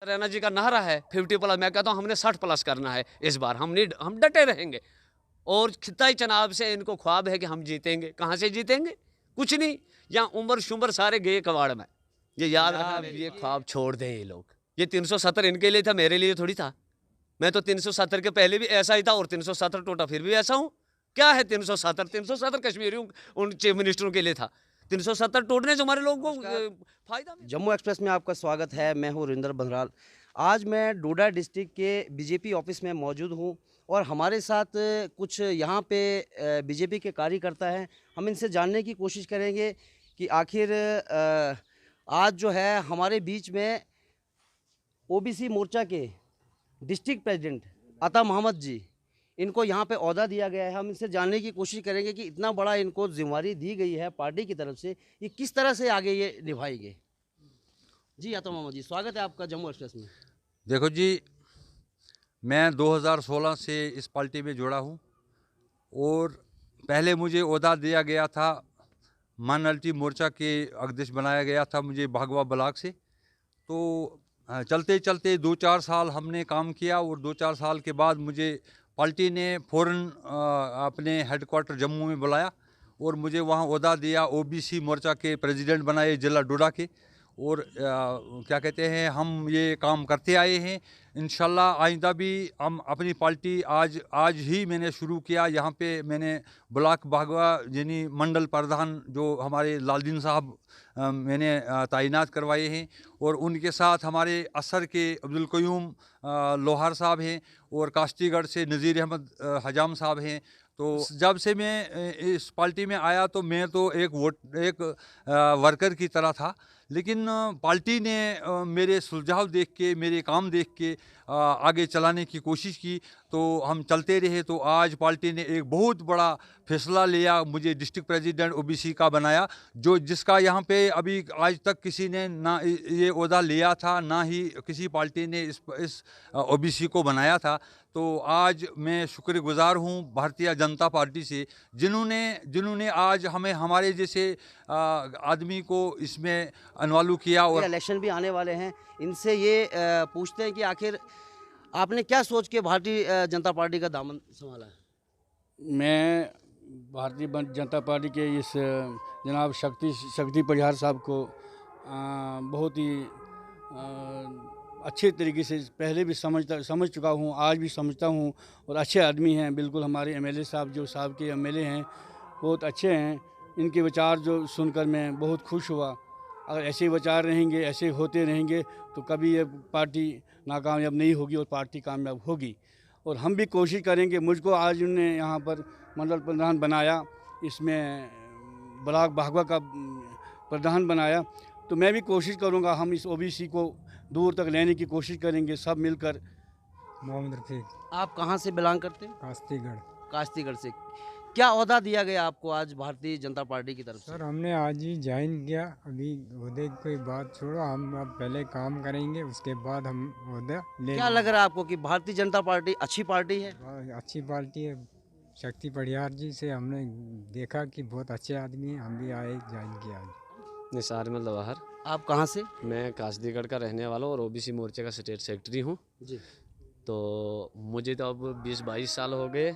रैना जी का नारा है 50+, मैं कहता हूँ हमने 60+ करना है इस बार। हम डटे रहेंगे और खिताई चनाब से इनको ख्वाब है कि हम जीतेंगे। कहाँ से जीतेंगे? कुछ नहीं, यहाँ उम्र शुम्र सारे गए कबाड़ में। ये याद रखना, ये ख्वाब छोड़ दें ये लोग। ये 370 इनके लिए था, मेरे लिए थोड़ी था। मैं तो 370 के पहले भी ऐसा ही था और 370 टूटा फिर भी ऐसा हूँ। क्या है 370 कश्मीरियों उन चीफ मिनिस्टरों के लिए था। 370 टूटने से हमारे लोगों को फायदा। जम्मू एक्सप्रेस में आपका स्वागत है। मैं हूं रिंदर बंदराल। आज मैं डोडा डिस्ट्रिक्ट के बीजेपी ऑफिस में मौजूद हूं और हमारे साथ कुछ यहां पे बीजेपी के कार्यकर्ता हैं। हम इनसे जानने की कोशिश करेंगे कि आखिर आज जो है हमारे बीच में ओबीसी मोर्चा के डिस्ट्रिक्ट प्रेसिडेंट अता मोहम्मद जी, इनको यहाँ पे ओहदा दिया गया है। हम इनसे जानने की कोशिश करेंगे कि इतना बड़ा इनको जिम्मेदारी दी गई है पार्टी की तरफ से, ये किस तरह से आगे ये निभाएंगे। जी अता मोहम्मद जी, स्वागत है आपका जम्मू एक्सप्रेस में। देखो जी, मैं 2016 से इस पार्टी में जुड़ा हूँ और पहले मुझे ओहदा दिया गया था, माइनॉरिटी मोर्चा के अध्यक्ष बनाया गया था मुझे भागवा ब्लॉक से। तो चलते चलते 2-4 साल हमने काम किया और 2-4 साल के बाद मुझे पार्टी ने फ़ौरन अपने हेडक्वार्टर जम्मू में बुलाया और मुझे वहाँ ओहदा दिया, ओबीसी मोर्चा के प्रेसिडेंट बनाए जिला डोडा के। और क्या कहते हैं, हम ये काम करते आए हैं। इंशाल्लाह आइंदा भी हम अपनी पार्टी आज ही मैंने शुरू किया। यहाँ पे मैंने ब्लॉक भागवा यानी मंडल प्रधान जो हमारे लालदीन साहब मैंने तैनात करवाए हैं और उनके साथ हमारे असर के अब्दुल क़य्यूम लोहार साहब हैं और काश्तीगढ़ से नज़ीर अहमद हजाम साहब हैं। तो जब से मैं इस पार्टी में आया तो मैं तो एक वर्कर की तरह था, लेकिन पार्टी ने मेरे सुझाव देख के, मेरे काम देख के आगे चलाने की कोशिश की तो हम चलते रहे। तो आज पार्टी ने एक बहुत बड़ा फैसला लिया, मुझे डिस्ट्रिक्ट प्रेसिडेंट ओबीसी का बनाया, जिसका यहाँ पे अभी आज तक किसी ने ना ये ओहदा लिया था, ना ही किसी पार्टी ने इस ओबीसी को बनाया था। तो आज मैं शुक्रगुजार हूँ भारतीय जनता पार्टी से, जिन्होंने आज हमें हमारे जैसे आदमी को इसमें इन्वॉल्व किया। और इलेक्शन भी आने वाले हैं, इनसे ये पूछते हैं कि आखिर आपने क्या सोच के भारतीय जनता पार्टी का दामन संभाला है। मैं भारतीय जनता पार्टी के इस जनाब शक्ति परिहार साहब को बहुत ही अच्छे तरीके से पहले भी समझ चुका हूँ, आज भी समझता हूँ और अच्छे आदमी हैं। बिल्कुल हमारे एमएलए साहब जो साहब के एमएलए हैं बहुत अच्छे हैं। इनके विचार जो सुनकर मैं बहुत खुश हुआ। अगर ऐसे विचार रहेंगे, ऐसे होते रहेंगे तो कभी ये पार्टी नाकामयाब नहीं होगी और पार्टी कामयाब होगी। और हम भी कोशिश करेंगे। मुझको आज उन्होंने यहाँ पर मंडल प्रधान बनाया, इसमें ब्लॉक भागवा का प्रधान बनाया, तो मैं भी कोशिश करूँगा हम इस ओबीसी को दूर तक लेने की कोशिश करेंगे सब मिलकर। मोहम्मद रफीक। आप कहाँ से बिलोंग करते हैं? काश्तीगढ़ से। क्या ओहदा दिया गया आपको आज भारतीय जनता पार्टी की तरफ से? सर हमने आज ही ज्वाइन किया। अभी ओहदे की बात छोड़ो, हम अब पहले काम करेंगे, उसके बाद हम ओहदा ले। क्या लग रहा है आपको कि भारतीय जनता पार्टी अच्छी पार्टी है? अच्छी पार्टी है। शक्ति परिहार जी से हमने देखा कि बहुत अच्छे आदमी हैं, हम भी आए ज्वाइन किया। निसार अहमद लवाहर। आप कहाँ से? मैं काश्तीगढ़ का रहने वाला हूँ और ओबीसी मोर्चे का स्टेट सेक्रेटरी हूँ जी। तो मुझे तो अब 20-22 साल हो गए।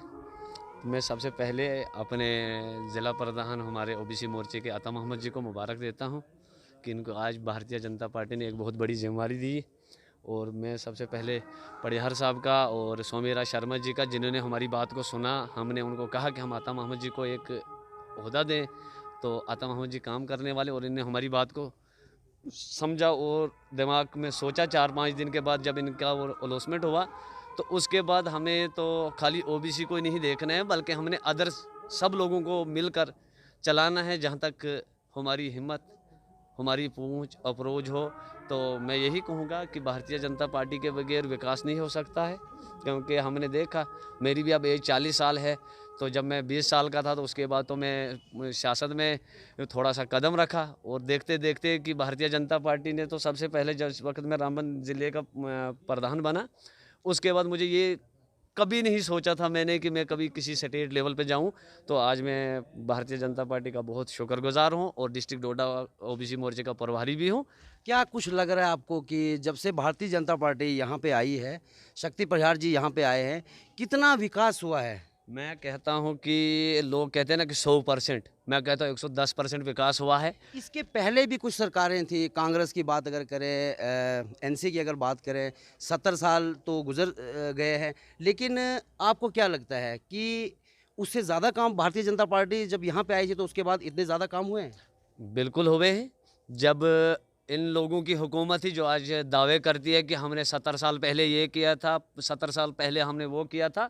मैं सबसे पहले अपने ज़िला प्रधान हमारे ओबीसी मोर्चे के अता मोहम्मद जी को मुबारक देता हूं कि इनको आज भारतीय जनता पार्टी ने एक बहुत बड़ी जिम्मेदारी दी। और मैं सबसे पहले परिहार साहब का और सोमेरा शर्मा जी का, जिन्होंने हमारी बात को सुना। हमने उनको कहा कि हम अता मोहम्मद जी को एक ओहदा दें, तो अता मोहम्मद जी काम करने वाले और इन्हें हमारी बात को समझा और दिमाग में सोचा। 4-5 दिन के बाद जब इनका वो अलॉटमेंट हुआ तो उसके बाद हमें तो खाली ओबीसी को ही नहीं देखना है, बल्कि हमने अदर्स सब लोगों को मिलकर चलाना है। जहाँ तक हमारी हिम्मत, हमारी पूंछ अप्रोच हो, तो मैं यही कहूँगा कि भारतीय जनता पार्टी के बगैर विकास नहीं हो सकता है। क्योंकि हमने देखा, मेरी भी अब एज 40 साल है, तो जब मैं 20 साल का था तो उसके बाद तो मैं सियासत में थोड़ा सा कदम रखा और देखते देखते कि भारतीय जनता पार्टी ने तो सबसे पहले जिस वक्त मैं रामबन ज़िले का प्रधान बना, उसके बाद मुझे ये कभी नहीं सोचा था मैंने कि मैं कभी किसी स्टेट लेवल पे जाऊं। तो आज मैं भारतीय जनता पार्टी का बहुत शुक्रगुजार हूं और डिस्ट्रिक्ट डोडा ओबीसी मोर्चे का प्रभारी भी हूं। क्या कुछ लग रहा है आपको कि जब से भारतीय जनता पार्टी यहाँ पे आई है, शक्ति प्रहार जी यहाँ पे आए हैं, कितना विकास हुआ है? मैं कहता हूँ कि लोग कहते हैं ना कि 100%, मैं कहता हूँ 110% विकास हुआ है। इसके पहले भी कुछ सरकारें थी, कांग्रेस की बात अगर करें, एनसी की अगर बात करें, 70 साल तो गुजर गए हैं, लेकिन आपको क्या लगता है कि उससे ज़्यादा काम भारतीय जनता पार्टी जब यहाँ पे आई थी तो उसके बाद इतने ज़्यादा काम हुए हैं? बिल्कुल हुए हैं। जब इन लोगों की हुकूमत थी जो आज दावे करती है कि हमने 70 साल पहले ये किया था, 70 साल पहले हमने वो किया था,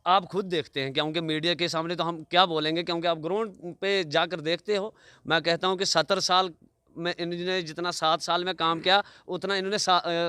आप खुद देखते हैं, क्योंकि मीडिया के सामने तो हम क्या बोलेंगे, क्योंकि आप ग्राउंड पे जाकर देखते हो। मैं कहता हूँ कि 70 साल में इन्होंने जितना 7 साल में काम किया उतना इन्होंने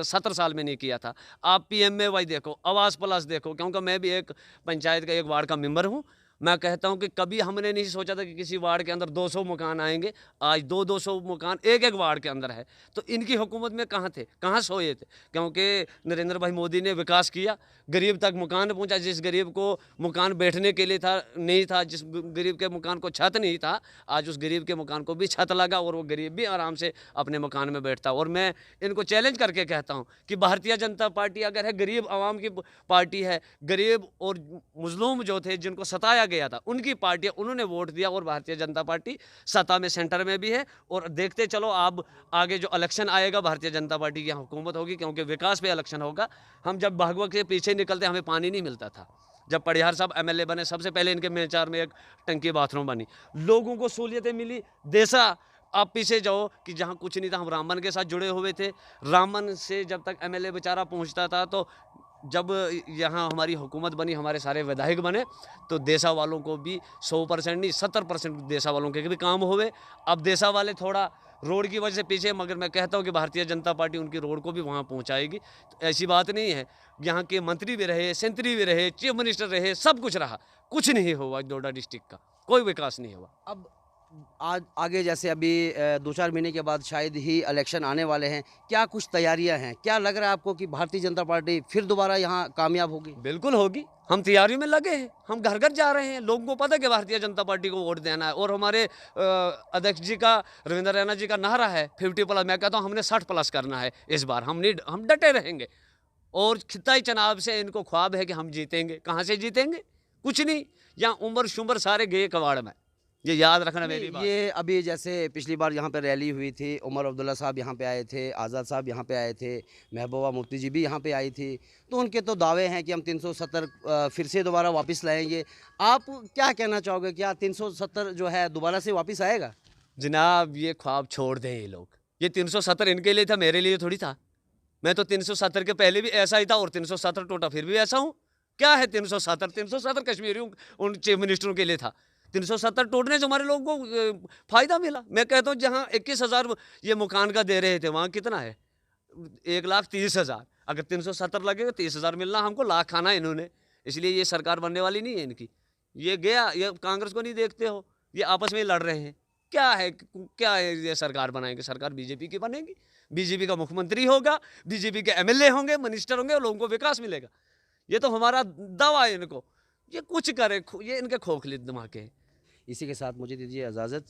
70 साल में नहीं किया था। आप PMAY देखो, आवास प्लस देखो, क्योंकि मैं भी एक पंचायत का एक वार्ड का मेंबर हूँ। मैं कहता हूँ कि कभी हमने नहीं सोचा था कि किसी वार्ड के अंदर 200 मकान आएंगे। आज 200 मकान एक एक वार्ड के अंदर है। तो इनकी हुकूमत में कहाँ थे, कहाँ सोए थे? क्योंकि नरेंद्र भाई मोदी ने विकास किया, गरीब तक मकान पहुँचा। जिस गरीब को मकान बैठने के लिए था नहीं था, जिस गरीब के मकान को छत नहीं था, आज उस गरीब के मकान को भी छत लगा और वो गरीब भी आराम से अपने मकान में बैठता। और मैं इनको चैलेंज करके कहता हूँ कि भारतीय जनता पार्टी अगर है, गरीब आवाम की पार्टी है, गरीब और मजलूम जो थे जिनको सताया गया था उनकी पार्टी, उन्होंने वोट दिया और भारतीय जनता पार्टी सत्ता में, सेंटर में भी है। और देखते चलो आप आगे जो इलेक्शन आएगा भारतीय जनता पार्टी की हुकूमत होगी, क्योंकि विकास पे इलेक्शन होगा। हम जब भागवत के पीछे निकलते हमें पानी नहीं मिलता था। जब परिहार साहब MLA बने, सबसे पहले इनके मेचार में एक टंकी बाथरूम बनी, लोगों को सहूलियतें मिली। देसा आप पीछे जाओ कि जहाँ कुछ नहीं था, हम रामबन के साथ जुड़े हुए थे। रामबन से जब तक MLA बेचारा पहुँचता था, तो जब यहाँ हमारी हुकूमत बनी, हमारे सारे विधायक बने, तो देसा वालों को भी 100% नहीं 70% देसा वालों के भी काम हुए। अब देसा वाले थोड़ा रोड की वजह से पीछे, मगर मैं कहता हूँ कि भारतीय जनता पार्टी उनकी रोड को भी वहाँ पहुँचाएगी। तो ऐसी बात नहीं है। यहाँ के मंत्री भी रहे, सेंत्री भी रहे, चीफ मिनिस्टर रहे, सब कुछ रहा, कुछ नहीं हुआ। डोडा डिस्ट्रिक्ट का कोई विकास नहीं हुआ। अब आज आगे जैसे अभी 2-4 महीने के बाद शायद ही इलेक्शन आने वाले हैं, क्या कुछ तैयारियां हैं? क्या लग रहा है आपको कि भारतीय जनता पार्टी फिर दोबारा यहाँ कामयाब होगी? बिल्कुल होगी। हम तैयारियों में लगे हैं, हम घर घर जा रहे हैं। लोगों को पता है कि भारतीय जनता पार्टी को वोट देना है। और हमारे अध्यक्ष जी का, रविंद्र रैना जी का नारा है 50+। मैं कहता हूँ हमने 60+ करना है इस बार। हम डटे रहेंगे और खिताई चुनाव से इनको ख्वाब है कि हम जीतेंगे। कहाँ से जीतेंगे? कुछ नहीं। यहाँ उम्र शुम्र सारे गए कबाड़ में, ये याद रखना मेरी बात। ये अभी जैसे पिछली बार यहाँ पे रैली हुई थी, उमर अब्दुल्ला साहब यहाँ पे आए थे, आज़ाद साहब यहाँ पे आए थे, महबूबा मुफ्ती जी भी यहाँ पे आई थी, तो उनके तो दावे हैं कि हम 370 फिर से दोबारा वापस लाएंगे। आप क्या कहना चाहोगे, क्या 370 जो है दोबारा से वापस आएगा? जनाब ये ख्वाब छोड़ दें ये लोग। ये 370 इनके लिए था, मेरे लिए थोड़ी था। मैं तो 370 के पहले भी ऐसा ही था और 370 टोटा फिर भी ऐसा हूँ। क्या है 370 कश्मीरियों उन चीफ मिनिस्टरों के लिए था। 370 टोटने से हमारे लोगों को फ़ायदा मिला। मैं कहता हूँ जहाँ 21,000 ये मकान का दे रहे थे, वहाँ कितना है? 1,30,000। अगर 370 लगेगा 30,000 मिलना हमको, लाख खाना इन्होंने। इसलिए ये सरकार बनने वाली नहीं है इनकी। ये गया, ये कांग्रेस को नहीं देखते हो, ये आपस में लड़ रहे हैं। क्या है, क्या है? ये सरकार बनाएंगे, सरकार बीजेपी की बनेगी, बीजेपी का मुख्यमंत्री होगा, बीजेपी के MLA होंगे, मिनिस्टर होंगे, और लोगों को विकास मिलेगा। ये तो हमारा दावा है इनको। ये कुछ करे, ये इनके खोखले दिमाग के हैं। इसी के साथ मुझे दीजिए इजाज़त।